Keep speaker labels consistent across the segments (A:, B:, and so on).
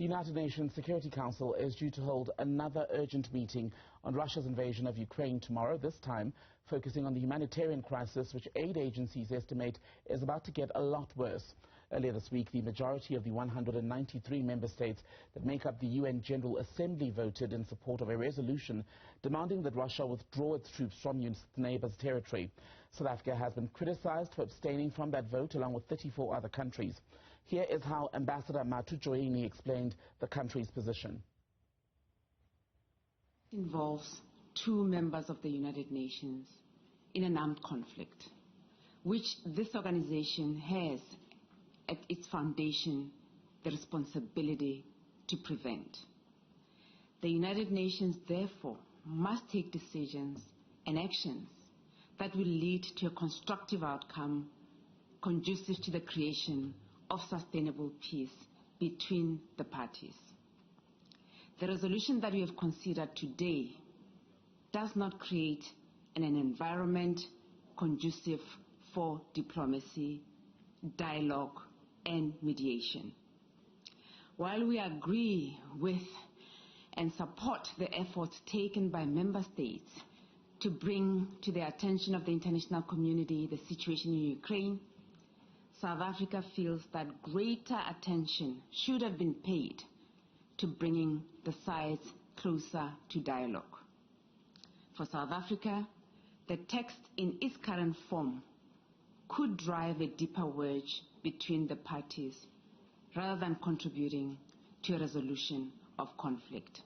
A: The United Nations Security Council is due to hold another urgent meeting on Russia's invasion of Ukraine tomorrow, this time focusing on the humanitarian crisis, which aid agencies estimate is about to get a lot worse. Earlier this week, the majority of the 193 member states that make up the UN General Assembly voted in support of a resolution demanding that Russia withdraw its troops from its neighbour's territory. South Africa has been criticised for abstaining from that vote, along with 34 other countries. Here is how Ambassador Matujoini explained the country's position.
B: It involves two members of the United Nations in an armed conflict, which this organization has at its foundation the responsibility to prevent. The United Nations, therefore, must take decisions and actions that will lead to a constructive outcome conducive to the creation of sustainable peace between the parties. The resolution that we have considered today does not create an environment conducive for diplomacy, dialogue, and mediation. While we agree with and support the efforts taken by member states to bring to the attention of the international community the situation in Ukraine, South Africa feels that greater attention should have been paid to bringing the sides closer to dialogue. For South Africa, the text in its current form could drive a deeper wedge between the parties rather than contributing to a resolution of conflict.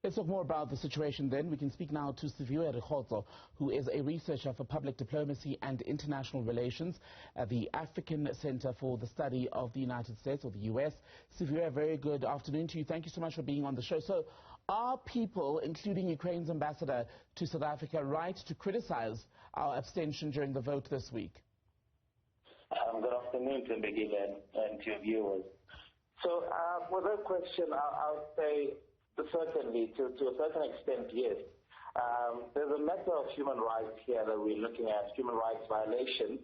A: Let's talk more about the situation then. We can speak now to Siviwe Rikhotso, who is a researcher for public diplomacy and international relations at the African Center for the Study of the United States, or the US. Siviwe, very good afternoon to you. Thank you so much for being on the show. So are people, including Ukraine's ambassador to South Africa, right to criticize our abstention during the vote this week?
C: Good afternoon to Mbegile and to your viewers. So with that question, I'll say certainly, to a certain extent, yes. There's a matter of human rights here that we're looking at, human rights violations,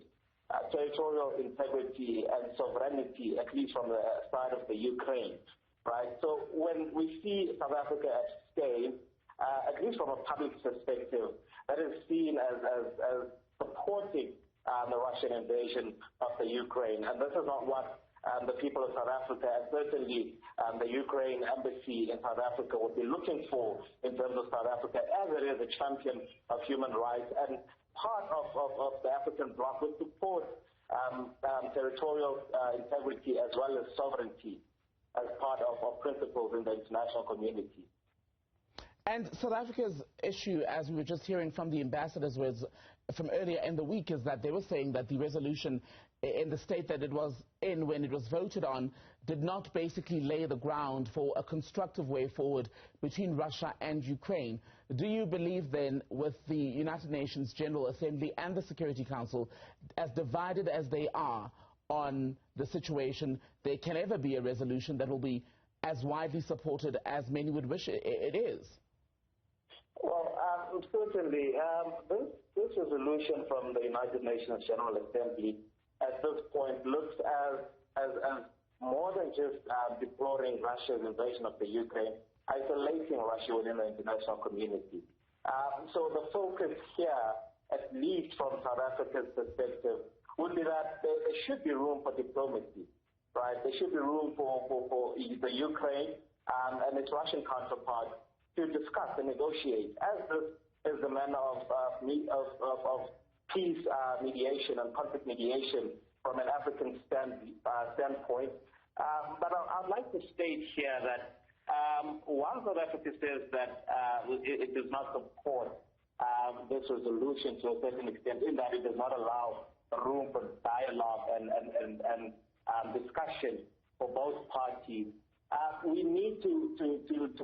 C: territorial integrity and sovereignty, at least from the side of the Ukraine, right? So when we see South Africa abstain, at least from a public perspective, that is seen as supporting the Russian invasion of the Ukraine. And this is not what the people of South Africa, and certainly the Ukraine embassy in South Africa, would be looking for in terms of South Africa, as it is a champion of human rights and part of the African bloc would support territorial integrity as well as sovereignty as part of principles in the international community.
A: And South Africa's issue, as we were just hearing from the ambassadors, was from earlier in the week, is that they were saying that the resolution in the state that it was in when it was voted on did not basically lay the ground for a constructive way forward between Russia and Ukraine. Do you believe then, with the United Nations General Assembly and the Security Council, as divided as they are on the situation, there can ever be a resolution that will be as widely supported as many would wish it is?
C: Well, certainly, this resolution from the United Nations General Assembly at this point looks as more than just deploring Russia's invasion of the Ukraine, isolating Russia within the international community. So the focus here, at least from South Africa's perspective, would be that there should be room for diplomacy, right? There should be room for the Ukraine and its Russian counterpart to discuss and negotiate, as this is the manner of peace mediation and conflict mediation from an African standpoint. But I'd like to state here that while South Africa says that it does not support this resolution to a certain extent, in that it does not allow room for dialogue and discussion for both parties, we need to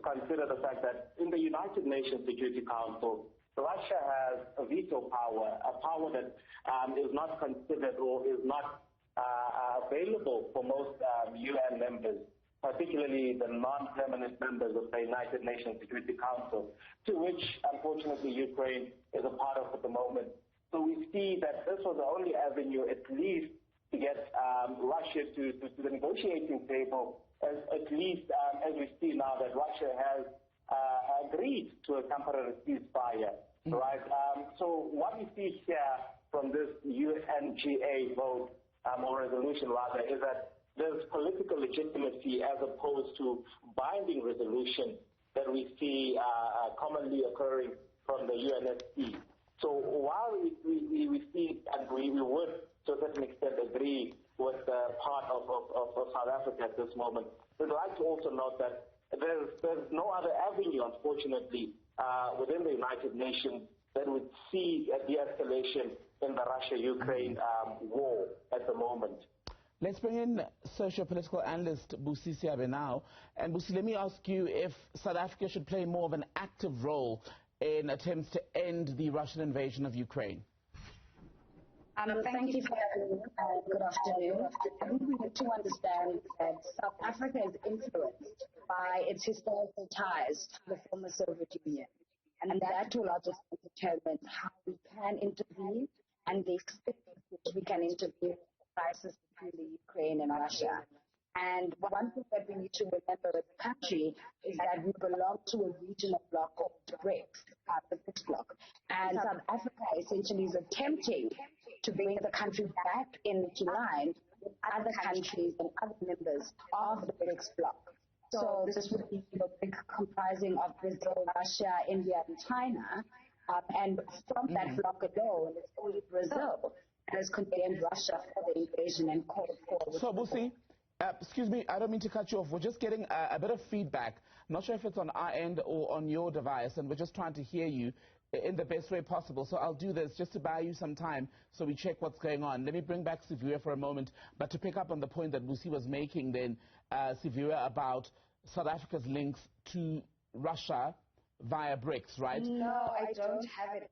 C: consider the fact that in the United Nations Security Council, Russia has a veto power, a power that is not considered or is not available for most UN members, particularly the non-permanent members of the United Nations Security Council, to which, unfortunately, Ukraine is a part of at the moment. So we see that this was the only avenue, at least, to get Russia to the negotiating table, at least now that Russia has agreed to a temporary ceasefire, right? So what we see here from this UNGA vote, or resolution rather, is that there's political legitimacy as opposed to binding resolution that we see commonly occurring from the UNSC. So while we would to a certain extent agree with part of South Africa at this moment, we'd like to also note that there's no other avenue, unfortunately, within the United Nations that would see a de-escalation in the Russia-Ukraine war at the moment.
A: Let's bring in socio-political analyst Busi Seabe now. And Busi, let me ask you if South Africa should play more of an active role in attempts to end the Russian invasion of Ukraine.
D: Thank you for having me. Good afternoon. I think we need to understand that South Africa is influenced by its historical ties to the former Soviet Union. And that to a large extent determines how we can intervene and the extent to which we can intervene in the crisis between the Ukraine and Russia. And one thing that we need to remember as a country is that we belong to a regional bloc called the BRICS, the BRICS bloc. And South Africa essentially is attempting to bring the country back into line with other countries and other members of the BRICS bloc. So this would be a BRIC comprising of Brazil, Russia, India, and China. And from that bloc alone, it's only Brazil that has condemned Russia for the invasion and called for.
A: So, Busi, excuse me, I don't mean to cut you off. We're just getting a bit of feedback. I'm not sure if it's on our end or on your device, and we're just trying to hear you in the best way possible. So I'll do this just to buy you some time so we check what's going on. Let me bring back Siviwe for a moment, but to pick up on the point that Busi was making then, Siviwe, about South Africa's links to Russia via BRICS, right?
D: No, I don't have it.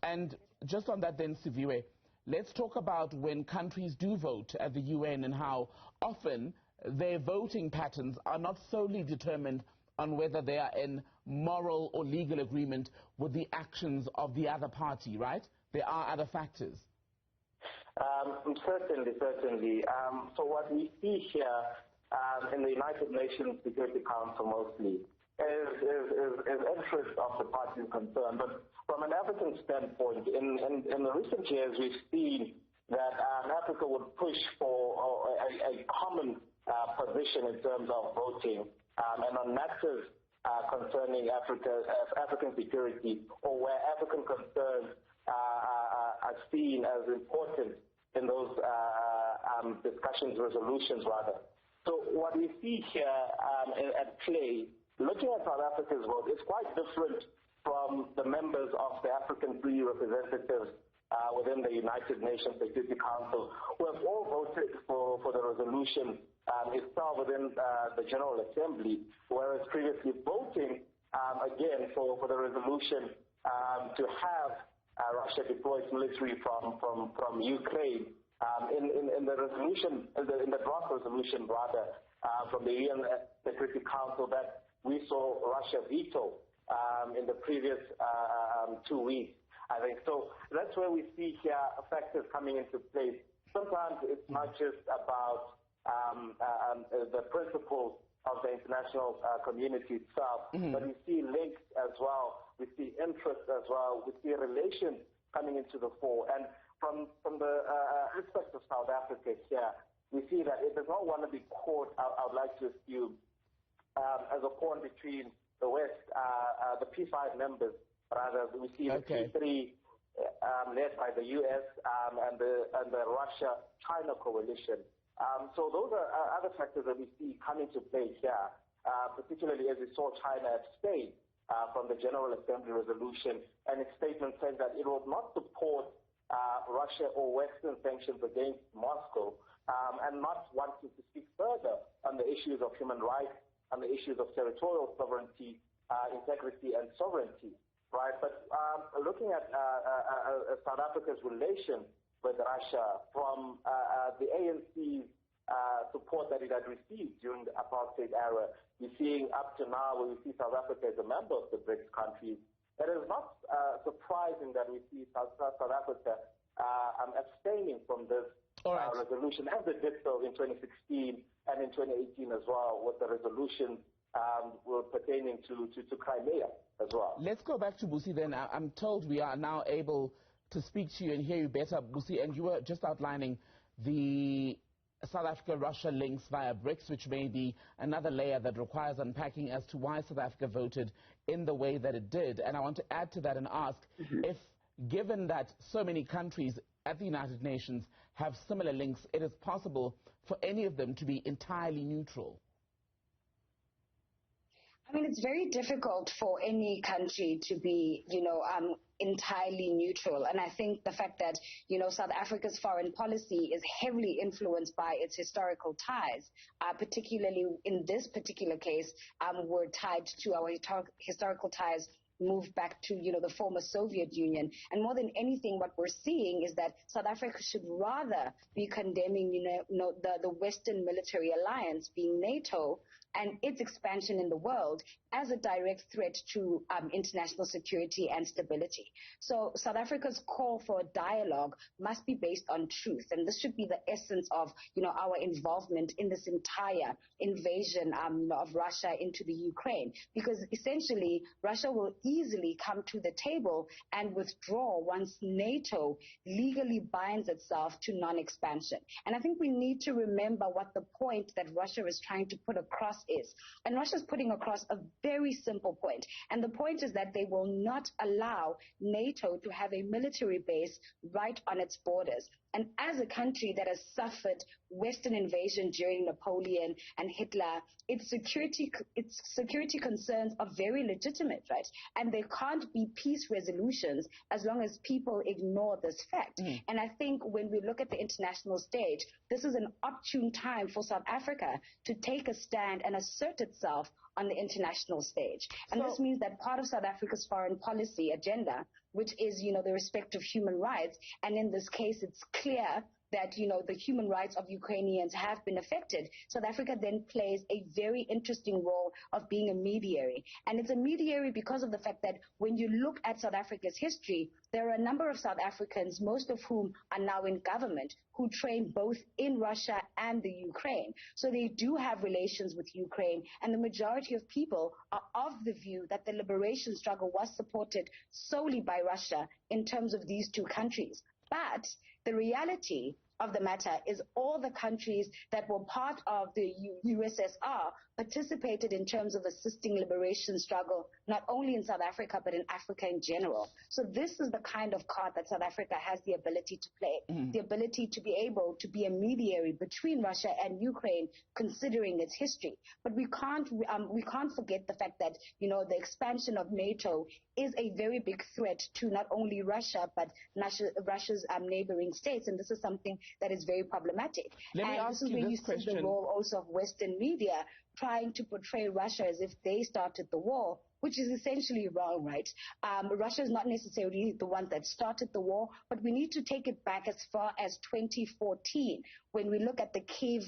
A: And just on that then, Siviwe, let's talk about when countries do vote at the UN and how often their voting patterns are not solely determined on whether they are in moral or legal agreement with the actions of the other party, right? There are other factors.
C: Certainly. So what we see here in the United Nations Security Council mostly is interest of the parties concerned. But from an African standpoint, in the recent years, we've seen that Africa would push for a common position in terms of voting and on matters concerning African security, or where African concerns are seen as important in those discussions, resolutions rather. So what we see here at play, looking at South Africa's vote, is quite different from the members of the African Free Representatives within the United Nations Security Council, who have all voted for the resolution itself within the General Assembly, whereas previously voting again for the resolution to have Russia deploy its military from Ukraine. In the resolution, in the draft resolution rather, from the UN Security Council that we saw Russia veto in the previous 2 weeks, I think. So that's where we see here factors coming into place. Sometimes it's not just about the principles of the international community itself, but we see links as well, we see interests as well, we see relations coming into the fore. And from the aspect of South Africa here, we see that it does not want to be caught, I would like to assume, as a pawn between the West, the P5 members, rather. We see the P3 led by the U.S. and the Russia-China coalition. So those are other factors that we see coming to play here, particularly as we saw China abstain from the General Assembly resolution, and its statement said that it will not support Russia or Western sanctions against Moscow, and not wanting to speak further on the issues of human rights, on the issues of territorial sovereignty, integrity, and sovereignty, right? But looking at South Africa's relation with Russia, from the ANC's support that it had received during the apartheid era, we're seeing up to now where we see South Africa as a member of the BRICS countries. It is not surprising that we see South Africa abstaining from this resolution, as they did so in 2016 and in 2018 as well, with the resolution were pertaining to Crimea as well.
A: Let's go back to Busi then. I'm told we are now able to speak to you and hear you better, Busi, and you were just outlining the South Africa-Russia links via BRICS, which may be another layer that requires unpacking as to why South Africa voted in the way that it did. And I want to add to that and ask if, given that so many countries at the United Nations have similar links, it is possible for any of them to be entirely neutral.
D: I mean, it's very difficult for any country to be, entirely neutral. And I think the fact that, South Africa's foreign policy is heavily influenced by its historical ties, particularly in this particular case, we're tied to our historical ties moved back to, the former Soviet Union. And more than anything, what we're seeing is that South Africa should rather be condemning, the Western military alliance, being NATO, and its expansion in the world as a direct threat to international security and stability. So South Africa's call for a dialogue must be based on truth. And this should be the essence of, our involvement in this entire invasion of Russia into the Ukraine. Because essentially, Russia will easily come to the table and withdraw once NATO legally binds itself to non-expansion. And I think we need to remember what the point that Russia is trying to put across is. And Russia is putting across a very simple point. And the point is that they will not allow NATO to have a military base right on its borders. And as a country that has suffered Western invasion during Napoleon and Hitler, its security concerns are very legitimate, right? And there can't be peace resolutions as long as people ignore this fact. And I think when we look at the international stage, this is an opportune time for South Africa to take a stand and assert itself on the international stage. And this means that part of South Africa's foreign policy agenda, which is, the respect of human rights, and in this case, it's clear that, the human rights of Ukrainians have been affected. South Africa then plays a very interesting role of being a mediator. And it's a mediator because of the fact that when you look at South Africa's history, there are a number of South Africans, most of whom are now in government, who train both in Russia and the Ukraine. So they do have relations with Ukraine, and the majority of people are of the view that the liberation struggle was supported solely by Russia in terms of these two countries. But the reality of the matter is all the countries that were part of the USSR participated in terms of assisting liberation struggle, not only in South Africa, but in Africa in general. So this is the kind of card that South Africa has the ability to play, the ability to be able to be a mediator between Russia and Ukraine, considering its history. But we can't forget the fact that, the expansion of NATO is a very big threat to not only Russia, but Russia's neighboring states. And this is something that is very problematic.
A: Let me ask
D: this is
A: you
D: where
A: this
D: you
A: question.
D: see the role also of Western media trying to portray Russia as if they started the war, which is essentially wrong, right? Russia is not necessarily the one that started the war, but we need to take it back as far as 2014, when we look at the Kiev,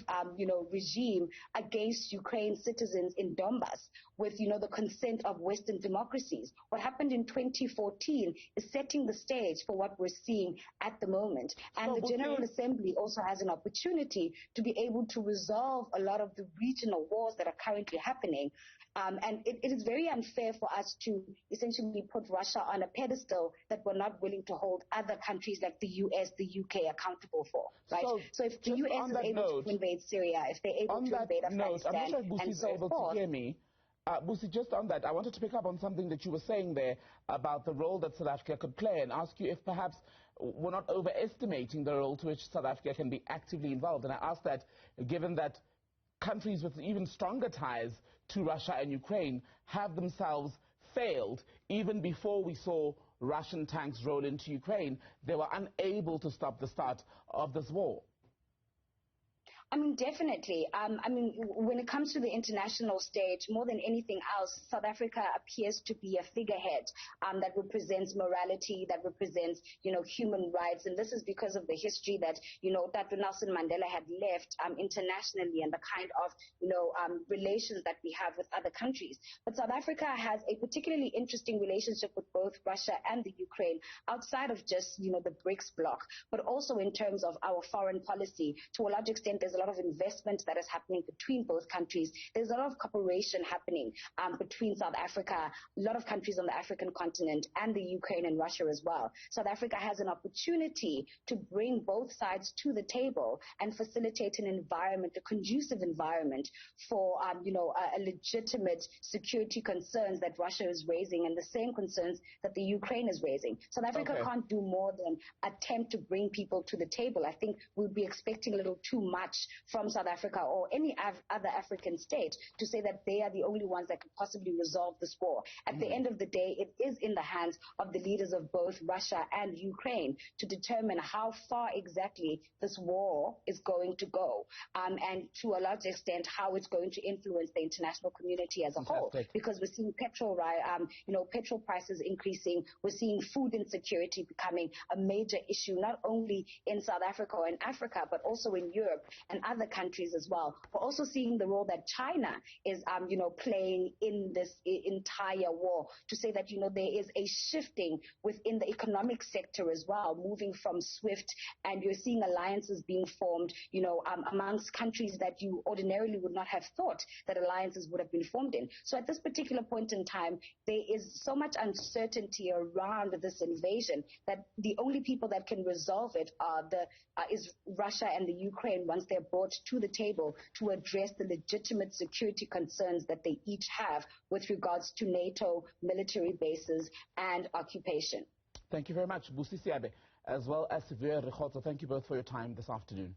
D: regime against Ukraine citizens in Donbas with, the consent of Western democracies. What happened in 2014 is setting the stage for what we're seeing at the moment. And the General Assembly also has an opportunity to be able to resolve a lot of the regional wars that are currently happening. And it is very unfair for us to essentially put Russia on a pedestal that we're not willing to hold other countries like the US, the UK accountable for, right? So if the US is able to invade Syria, if they're able to invade Afghanistan,
A: I'm not sure if Busi is able to hear me. Busi, just on that, I wanted to pick up on something that you were saying there about the role that South Africa could play, and ask you if perhaps we're not overestimating the role to which South Africa can be actively involved. And I ask that given that countries with even stronger ties to Russia and Ukraine have themselves failed. Even before we saw Russian tanks roll into Ukraine, they were unable to stop the start of this war.
D: I mean, definitely. When it comes to the international stage, more than anything else, South Africa appears to be a figurehead that represents morality, that represents, human rights. And this is because of the history that, that Nelson Mandela had left internationally, and the kind of, relations that we have with other countries. But South Africa has a particularly interesting relationship with both Russia and the Ukraine, outside of just, the BRICS bloc, but also in terms of our foreign policy. To a large extent, there's a lot of investment that is happening between both countries. There's a lot of cooperation happening between South Africa, a lot of countries on the African continent, and the Ukraine and Russia as well. South Africa has an opportunity to bring both sides to the table and facilitate an environment, a conducive environment for, a legitimate security concerns that Russia is raising and the same concerns that the Ukraine is raising. South Africa can't do more than attempt to bring people to the table. I think we'll be expecting a little too much from South Africa or any other African state to say that they are the only ones that could possibly resolve this war. At the end of the day, it is in the hands of the leaders of both Russia and Ukraine to determine how far exactly this war is going to go, and to a large extent how it's going to influence the international community as a whole. Because we're seeing petrol prices increasing, we're seeing food insecurity becoming a major issue, not only in South Africa or in Africa, but also in Europe and other countries as well. We're also seeing the role that China is, playing in this entire war, to say that, there is a shifting within the economic sector as well, moving from SWIFT, and you're seeing alliances being formed, amongst countries that you ordinarily would not have thought that alliances would have been formed in. So at this particular point in time, there is so much uncertainty around this invasion that the only people that can resolve it is Russia and the Ukraine once they're brought to the table to address the legitimate security concerns that they each have with regards to NATO military bases and occupation.
A: Thank you very much, Busi Seabe, as well as Siviwe Rikhotso. Thank you both for your time this afternoon.